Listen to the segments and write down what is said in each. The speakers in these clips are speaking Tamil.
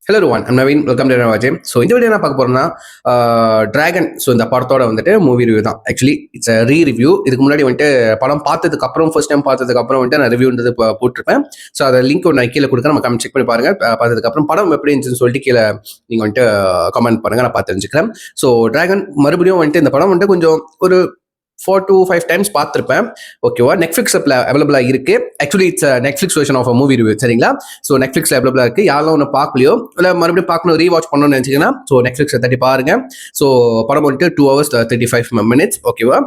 Hello one I'm Naveen, welcome to வாஜே. ஸோ இந்த வீடியோ என்ன பார்க்க போறோம்னா டிராகன். ஸோ இந்த படத்தோட வந்துட்டு மூவி ரிவ்யூ தான். Actually it's re-review. இதுக்கு முன்னாடி வந்துட்டு படம் பார்த்ததுக்கு அப்புறம் ஃபர்ஸ்ட் டைம் பார்த்ததுக்கு அப்புறம் வந்துட்டு நான் ரிவ்யூன்றது போட்டிருப்பேன். ஸோ அதை லிங்க் நான் கீழே கொடுக்குறேன், நம்ம கமெண்ட் செக் பண்ணி பாருங்க. பார்த்ததுக்கு அப்புறம் படம் எப்படி இருந்துச்சுன்னு சொல்லிட்டு கீழே நீங்கள் வந்துட்டு கமெண்ட் பண்ணுங்க, நான் பார்த்து தெரிஞ்சுக்கிறேன். ஸோ டிராகன் மறுபடியும் வந்துட்டு இந்த படம் வந்துட்டு கொஞ்சம் ஒரு 4 to 5 டைம்ஸ் பார்த்துருப்பேன். ஓகேவா, நெட்ஃபிளிக்ஸ்ல அவைலபிளாக இருக்கு. Actually it's Netflix version of movie review, சரிங்களா? ஸோ நெட்ஃபிளிக்ஸ்ல அவைலபிளாக இருக்கு. யாரும் ஒன்று பார்க்கலையோ இல்லை மறுபடியும் பார்க்கணும், ரீவாச் பண்ணணும்னு நினைச்சீங்கன்னா ஸோ நெட்ஃபிளிக்ஸை தட்டி பாருங்க. ஸோ படம் வந்துட்டு 2 hours 35 minutes. ஓகேவா,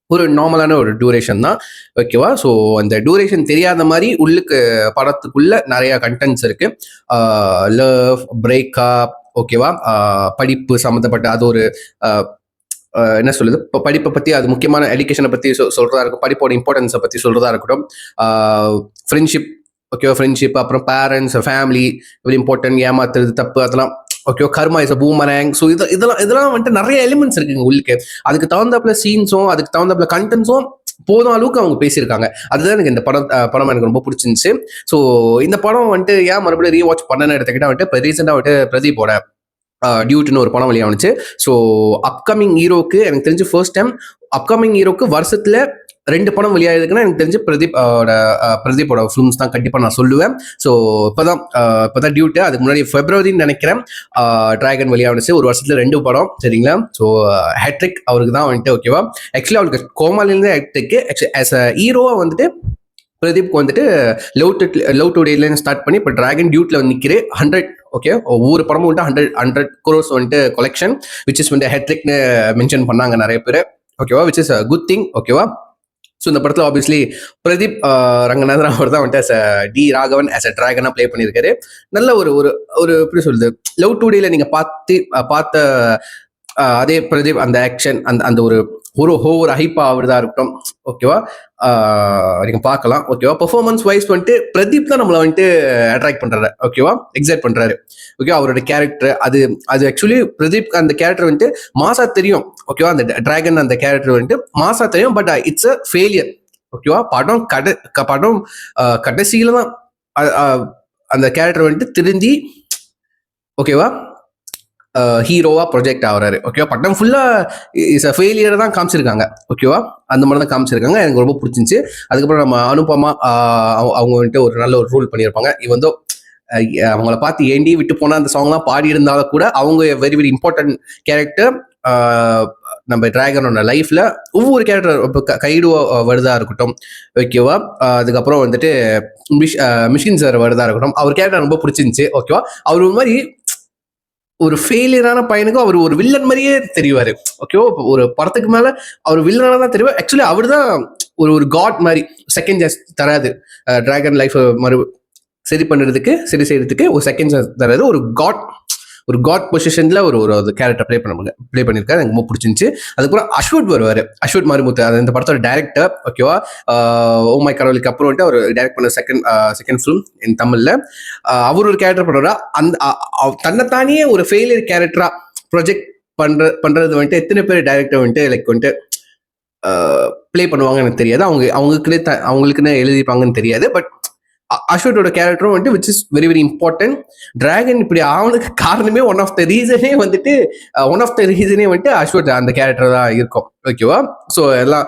ஒரு நார்மலான ஒரு டியூரேஷன் தான். ஓகேவா, ஸோ அந்த டியூரேஷன் தெரியாத மாதிரி உள்ளுக்கு படத்துக்குள்ள நிறைய கண்டென்ட்ஸ் இருக்கு. லவ், பிரேக்கப், ஓகேவா, படிப்பு சம்மந்தப்பட்ட அது ஒரு என்ன சொல்லுது, இப்போ படிப்பை பற்றி, அது முக்கியமான எஜுகேஷனை பற்றி சொல்கிறதா இருக்கும், படிப்போட இம்பார்ட்டன்ஸை பற்றி சொல்கிறதா இருக்கட்டும், ஃப்ரெண்ட்ஷிப், ஓகேவா, ஃப்ரெண்ட்ஷிப், அப்புறம் பேரண்ட்ஸ், ஃபேமிலி வெரி இம்பார்ட்டன்ட், ஏமாத்துறது தப்பு, அதெல்லாம் ஓகேவா, கர்மா இஸ் அ பூமரேங். ஸோ இதெல்லாம் வந்துட்டு நிறைய எலிமெண்ட்ஸ் இருக்குங்க உள்ளுக்கு. அதுக்கு தகுந்தாப்புல சீன்ஸும் அதுக்கு தகுந்தாப்புல கண்டென்ட்ஸும் போதும் அளவுக்கு அவங்க பேசியிருக்காங்க. அதுதான் எனக்கு இந்த படம் எனக்கு ரொம்ப பிடிச்சிருந்துச்சு. ஸோ இந்த படம் வந்துட்டு ஏன் மறுபடியும் ரீவாட்ச் பண்ணனு எடுத்துக்கிட்டா வந்துட்டு இப்போ ரீசெண்டாக வந்துட்டு பிரதீப்போட டியூட்னு ஒரு படம் வெளியானுச்சு. ஸோ அப்கமிங் ஹீரோக்கு எனக்கு தெரிஞ்சு ஃபர்ஸ்ட் டைம் அப்கமிங் ஹீரோக்கு வருஷத்துல 2 படம் வெளியாயிருக்குன்னா எனக்கு தெரிஞ்சு பிரதீப்போட ஃபிலிம்ஸ் தான் கண்டிப்பாக நான் சொல்லுவேன். ஸோ இப்போதான் டியூட்டு. அதுக்கு முன்னாடி ஃபெப்ரவரின்னு நினைக்கிறேன் டிராகன் வெளியானுச்சு. ஒரு வருஷத்துல 2 படம், சரிங்களா? ஸோ ஹேட்ரிக் அவருக்கு தான் வந்துட்டு. ஓகேவா, ஆக்சுவலி அவருக்கு கோமாலிருந்து ஹேட்ரிக்கு. ஆஸ் அ ஹீரோவா வந்துட்டு பிரதீப்க்கு வந்துட்டு லவ் டுடேலேருந்து ஸ்டார்ட் பண்ணி இப்போ டிராகன் டியூட்ல வந்து நிற்கிறேன் 100. ஓகே, ஒவ்வொரு படமும் வந்துட்டு 100 crores வந்துட்டு கொலெக்ஷன், விச் இஸ் வந்து ஹெட்ரிக்னு மென்ஷன் பண்ணாங்க நிறைய பேர். ஓகேவா, which is a good thing. ஓகேவா, ஸோ இந்த படத்தில் ஆப்வியஸ்லி பிரதீப் ரங்கநாதன் அவர் தான் வந்துட்டு டி ராகவன் ஆஸ் அ டிராகனாக ப்ளே பண்ணியிருக்காரு. நல்ல ஒரு ஒரு எப்படி சொல்றது, லவ் டுடேல நீங்கள் பார்த்த அதே பிரதீப், அந்த ஆக்ஷன், அந்த ஒரு ஹைப்பா ஆகுறதா இருக்கட்டும். ஓகேவா, நீங்க பார்க்கலாம். ஓகேவா, பெர்ஃபார்மன்ஸ் வைஸ் வந்துட்டு பிரதீப் தான் நம்மளை வந்துட்டு அட்ராக்ட் பண்றாரு. ஓகேவா, எக்ஸைட் பண்றாரு. ஓகே, அவரோட கேரக்டர் அது ஆக்சுவலி பிரதீப் அந்த கேரக்டர் வந்துட்டு மாசா தெரியும். ஓகேவா, அந்த டிராகன் அந்த கேரக்டர் வந்துட்டு மாசா தெரியும். But it's a failure. ஓகேவா, படம் கடைசியில தான் அந்த கேரக்டர் வந்துட்டு திருந்தி ஓகேவா ஹீரோவா ப்ரொஜெக்ட் ஆகுறாரு. ஓகேவா, படம் ஃபுல்லா இஸ் அ ஃபெயிலியர் தான் காமிச்சிருக்காங்க. ஓகேவா, அந்த மாதிரி தான் காமிச்சிருக்காங்க. எனக்கு ரொம்ப பிடிச்சிருந்துச்சு. அதுக்கப்புறம் நம்ம அனுபமா அவங்க வந்துட்டு ஒரு நல்ல ஒரு ரூல் பண்ணியிருப்பாங்க. இவந்தோ அவங்கள பார்த்து ஏண்டி விட்டு போனா அந்த சாங்லாம் பாடி இருந்தாலும் கூட அவங்க வெரி வெரி இம்பார்ட்டன்ட் கேரக்டர் நம்ம டிராகனோட லைஃப்ல. ஒவ்வொரு கேரக்டர் இப்போ கைடு வருதா இருக்கட்டும். ஓகேவா, அதுக்கப்புறம் வந்துட்டு மிஷின் சார் வருதா இருக்கட்டும். அவர் கேரக்டர் ரொம்ப பிடிச்சிருந்துச்சு. ஓகேவா, அவர் ஒரு மாதிரி ஒரு ஃபெயிலியரான பையனுக்கும் அவர் ஒரு வில்லன் மாதிரியே தெரிவாரு. ஓகேவா, ஒரு படத்துக்கு மேல அவர் வில்லனாக தான் தெரியும். ஆக்சுவலி அவர் தான் ஒரு காட் மாதிரி. செகண்ட் சான்ஸ் தராது டிராகன் லைஃப் சரி செய்யறதுக்கு ஒரு செகண்ட் சான்ஸ் தராது. ஒரு காட் பொசிஷன்ல ஒரு கேரக்டர் ப்ளே பண்ணியிருக்காரு. எனக்கு ரொம்ப பிடிச்சிருந்துச்சு. அதுக்கப்புறம் அஸ்வத் வருவாரு, அஸ்வத் மாரிமுத்து, அது இந்த படத்தோட டைரக்டர். ஓகேவா, ஓ மை கடவுளுக்கு அப்புறம் வந்துட்டு அவர் டைரக்ட் பண்ண செகண்ட் ஃபிலிம் இன் தமிழ்ல. அவர் ஒரு கேரக்டர் பண்ணுறா. தன்னைத்தானே ஒரு ஃபெயிலியர் கேரக்டரா ப்ரொஜெக்ட் பண்றது வந்துட்டு எத்தனை பேர் டைரக்டர் வந்துட்டு லைக் வந்துட்டு ப்ளே பண்ணுவாங்கன்னு எனக்கு தெரியாது. அவங்களுக்குன்னு எழுதிப்பாங்கன்னு தெரியாது. பட் அஸ்வத்தோட கேரக்டரும் வந்துட்டு which is very very important. Dragon இப்படி ஆவனுக்கு காரணமே ஒன் ஆஃப் த ரீசனே வந்துட்டு அஸ்வத் அந்த கேரக்டர் தான் இருக்கும். ஓகேவா, ஸோ எல்லாம்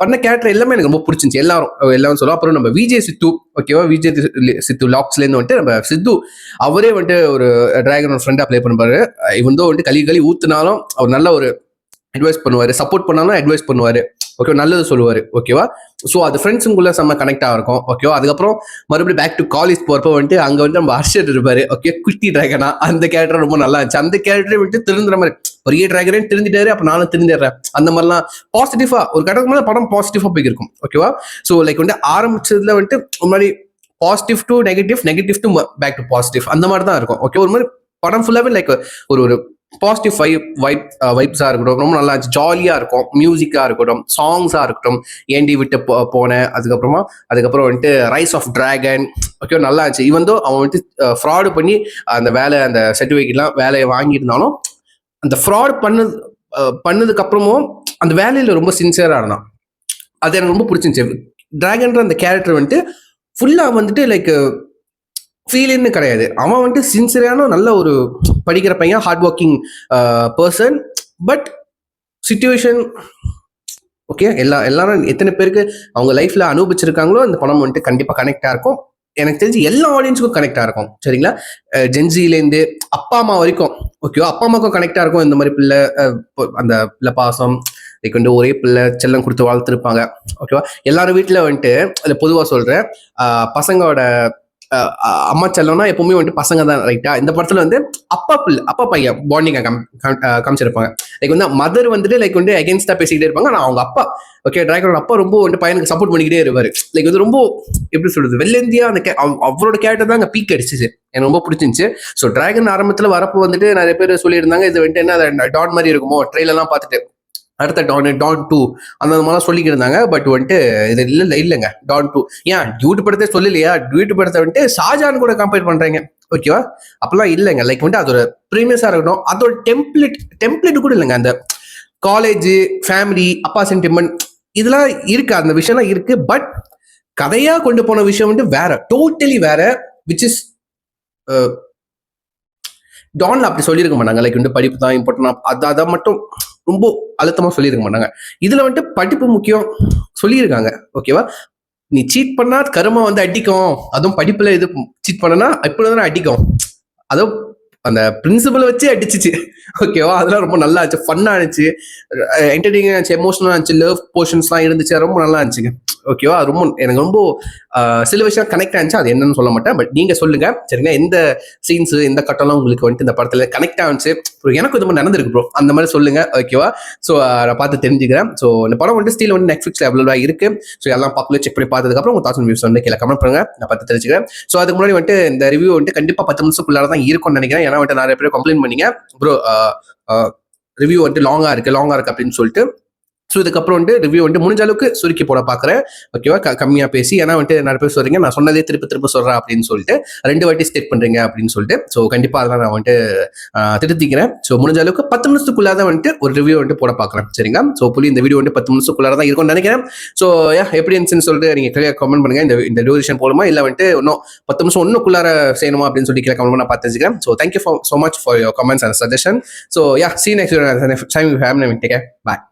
பண்ண கேரக்டர் எல்லாமே எனக்கு ரொம்ப பிடிச்சிருந்துச்சு. எல்லாரும் சொல்லுவோம். அப்புறம் நம்ம விஜய் சித்து. ஓகேவா, விஜய் சித்து லாக்ஸ்லேருந்து வந்துட்டு நம்ம சித்து அவரே வந்துட்டு ஒரு டிராகனோட ஃப்ரெண்டாக ப்ளே பண்ணுவாரு. இவன் வந்துட்டு களி ஊத்துனாலும் அவர் நல்ல ஒரு அட்வைஸ் பண்ணுவாரு, சப்போர்ட் பண்ணாலும் அட்வைஸ் பண்ணுவாரு. ஓகே, நல்லது சொல்லுவாரு. ஓகேவா, ஸோ அது ஃப்ரெண்ட்ஸுக்குள்ள செம்ம கனெக்டாக இருக்கும். ஓகேவா, அதுக்கப்புறம் மறுபடியும் பேக் டு காலேஜ் போகிறப்ப வந்துட்டு அங்கே வந்து நம்ம ஹர்ஷட் இருப்பாரு. ஓகே, குட்டி டிராகனா, அந்த கேரக்டர் ரொம்ப நல்லா இருந்துச்சு. அந்த கேரக்டரை விட்டு திருந்துற மாதிரி பெரிய டிராகனே திருந்திட்டாரு, அப்போ நானும் திருந்திடுறேன், அந்த மாதிரிலாம் பாசிட்டிவா ஒரு கடவுள் மேலே படம் பாசிட்டிவா போயிருக்கும். ஓகேவா, ஸோ லைக் வந்து ஆரம்பிச்சதுல வந்துட்டு முன்னாடி positive to negative to back to positive அந்த மாதிரி தான் இருக்கும். ஓகே, ஒரு மாதிரி படம் ஃபுல்லாவே லைக் ஒரு பாசிட்டிவ் வைப்ஸா இருக்கட்டும், ரொம்ப நல்லா இருந்துச்சு. ஜாலியா இருக்கும். மியூசிக்கா இருக்கட்டும், சாங்ஸா இருக்கட்டும், ஏண்டி விட்டு போனேன், அதுக்கப்புறம் வந்துட்டு ரைஸ் ஆஃப் டிராகன். ஓகே, நல்லா இருந்துச்சு. இவன் அவன் வந்துட்டு ஃப்ராடு பண்ணி அந்த அந்த சர்டிஃபிகேட்லாம் வேலையை வாங்கியிருந்தாலும் அந்த ஃப்ராட் பண்ணதுக்கு அப்புறமும் அந்த வேலையில ரொம்ப சின்சியரா இருந்தான். அது எனக்கு ரொம்ப பிடிச்சிருந்துச்சு. டிராகன்ற அந்த கேரக்டர் வந்துட்டு ஃபுல்லா வந்துட்டு லைக் ஃபீலின்னு கிடையாது. அவன் வந்துட்டு சின்சியரான நல்ல ஒரு படிக்கிற பையன், hard working person. But situation okay, எல்லாரும் எத்தனை பேருக்கு அவங்க லைஃப்ல அனுபவிச்சிருக்காங்களோ அந்த படம் வந்துட்டு கண்டிப்பா கனெக்டா இருக்கும். எனக்கு தெரிஞ்சு எல்லா ஆடியன்ஸுக்கும் கனெக்டா இருக்கும். சரிங்களா? ஜென்சிலேருந்து அப்பா அம்மா வரைக்கும் ஓகேவா, அப்பா அம்மாவுக்கும் கனெக்டா இருக்கும். இந்த மாதிரி பிள்ளை அந்த பிள்ளை பாசம் லைக் வந்து ஒரே பிள்ளை செல்லம் கொடுத்து வளர்த்துருப்பாங்க. ஓகேவா? எல்லாரும் வீட்டில் வந்துட்டு அதில் பொதுவாக சொல்றேன், பசங்களோட அம்மா செல்லம்னா எப்பவுமே வந்துட்டு பசங்க தான், ரைட்டா? இந்த படத்துல வந்து அப்பா பையன் பாண்டிங்க காமிச்சிருப்பாங்க. லைக் வந்து மதர் வந்துட்டு லைக் வந்து அகேன்ஸ்டா பேசிக்கிட்டே இருப்பாங்க. ஆனா அவங்க அப்பா ஓகே, டிராகனோட அப்பா ரொம்ப வந்து பையனுக்கு சப்போர்ட் பண்ணிக்கிட்டே இருப்பாரு. லைக் வந்து ரொம்ப எப்படி சொல்றது, வெள்ளந்தியா அந்த அவரோட கேரக்டர் தான் அங்கே பீக் அடிச்சிச்சு. எனக்கு ரொம்ப பிடிச்சிருந்துச்சு. ஸோ டிராகன் ஆரம்பத்தில் வரப்போ வந்துட்டு நிறைய பேர் சொல்லியிருந்தாங்க இது வந்துட்டு என்ன டான் மாதிரி இருக்குமோ, ட்ரெயிலெல்லாம் பார்த்துட்டு அடுத்த டான் 2 அந்த மாதிரிலாம் சொல்லிக்கிட்டு இருந்தாங்க. பட் வந்துட்டு இது இல்லைங்க டான் 2. ஏன் டியூட் படத்தை சொல்லலையா? டியூட் படத்தை வந்துட்டு ஷாஜான் கூட கம்பேர் பண்றீங்க, ஓகேவா? அப்பெல்லாம் இல்லைங்க. லைக் வந்துட்டு அதோட ப்ரீமியஸா இருக்கட்டும், அதோட டெம்ப்ளேட் கூட இல்லைங்க. அந்த காலேஜ், ஃபேமிலி, அப்பா சென்டிமெண்ட் இதெல்லாம் இருக்கு, அந்த விஷயம்லாம் இருக்கு. பட் கதையா கொண்டு போன விஷயம் வந்து வேற, டோட்டலி வேற. விச் இஸ் டான்ல அப்படி சொல்லியிருக்க மாட்டாங்க. லைக் வந்து படிப்பு தான் இம்பார்ட்டன்ட், அதை மட்டும் ரொம்ப அழுத்தமா சொல்லியிருக்க மாட்டாங்க. இதுல வந்துட்டு படிப்பு முக்கியம் சொல்லியிருக்காங்க, ஓகேவா? நீ சீட் பண்ணா கருமா வந்து அடிக்கும், அதுவும் படிப்புல இது சீட் பண்ணனா இப்படிதான் அடிக்கும். அதுவும் அந்த பிரின்சிபலை வச்சு அடிச்சிச்சு, ஓகேவா? அதெல்லாம் ரொம்ப நல்லா இருந்துச்சு, ஃபன்னா இருந்துச்சு, என்டர்டெய்னிங் இருந்துச்சு, எமோஷனலா இருந்துச்சு, லவ் போர்ஷன்ஸ்லாம் இருந்துச்சு, ரொம்ப நல்லா இருந்துச்சுங்க, ஓகேவா? ரொம்ப எனக்கு ரொம்ப சில விஷயம் கனெக்ட் ஆச்சு. அது என்னன்னு சொல்ல மாட்டேன், பட் நீங்க சொல்லுங்க சரிங்களா? எந்த சீன்ஸ் எந்த கட்டம்லாம் உங்களுக்கு வந்துட்டு இந்த படத்துல கனெக்ட் ஆச்சு, எனக்கு இது மாதிரி நடந்திருக்கு ப்ரோ, அந்த மாதிரி சொல்லுங்க, ஓகேவா? ஸோ நான் பார்த்து தெரிஞ்சுக்கிறேன். ஸோ இந்த படம் வந்து ஸ்டில் வந்து நெட்ஃபிளிக்ஸ்ல அவைலபிளா இருக்கு. ஸோ எல்லாம் பார்க்கல, செக் பண்ணி பார்த்ததுக்கப்புறம் உங்க 1000 வியூஸ் வந்து கீழே கமெண்ட் பண்ணுங்க, நான் பார்த்து தெரிஞ்சுக்கிறேன். ஸோ அதுக்கு முன்னாடி வந்துட்டு இந்த ரிவ்யூ வந்துட்டு கண்டிப்பா 10 நிமிஷத்துக்குள்ளார தான் இருக்கும்னு நினைக்கிறேன். ஏன்னா வந்துட்டு நிறைய பேர் கம்ப்ளைண்ட் பண்ணீங்க ப்ரோ ரிவ்யூ வந்துட்டு லாங்கா இருக்கு அப்படின்னு சொல்லிட்டு. ஸோ இதுக்கப்புறம் வந்து ரிவ்யூ வந்து முடிஞ்ச அளவுக்கு சுருக்கி போட பார்க்குறேன், ஓகேவா? கம்மியாக பேசி. ஏன்னா வந்துட்டு நிறைய பேர் சொல்றீங்க நான் சொன்னதே திருப்பி சொல்கிறேன் அப்படின்னு சொல்லிட்டு, 2 வாட்டி ஸ்டேட் பண்ணுறீங்க அப்படின்னு சொல்லிட்டு. ஸோ கண்டிப்பாக அதெல்லாம் நான் வந்துட்டு திருத்திக்கிறேன். ஸோ முடிஞ்ச அளவுக்கு 10 நிமிஷத்துக்குள்ளார தான் வந்துட்டு ஒரு ரிவ்யூ வந்துட்டு போட பார்க்குறேன், சரிங்களா? ஸோ புள்ளி இந்த வீடியோ வந்து 10 நிமிஷத்துக்குள்ளார தான் இருக்கும்னு நினைக்கிறேன். ஸோ எப்படி இருந்துச்சுன்னு சொல்லிட்டு நீங்கள் கிளியர் கமெண்ட் பண்ணுங்க. இந்த டியூரேஷன் போடுமா இல்லை வந்துட்டு இன்னும் 10 நிமிஷம் ஒன்றுக்குள்ளார செய்யணுமா அப்படின்னு சொல்லி கீழே கமெண்ட் பண்ண பார்த்து வச்சுக்கிறேன். So thank you so much for your comments and suggestion. So see you next video. Time you have. Take care. Bye.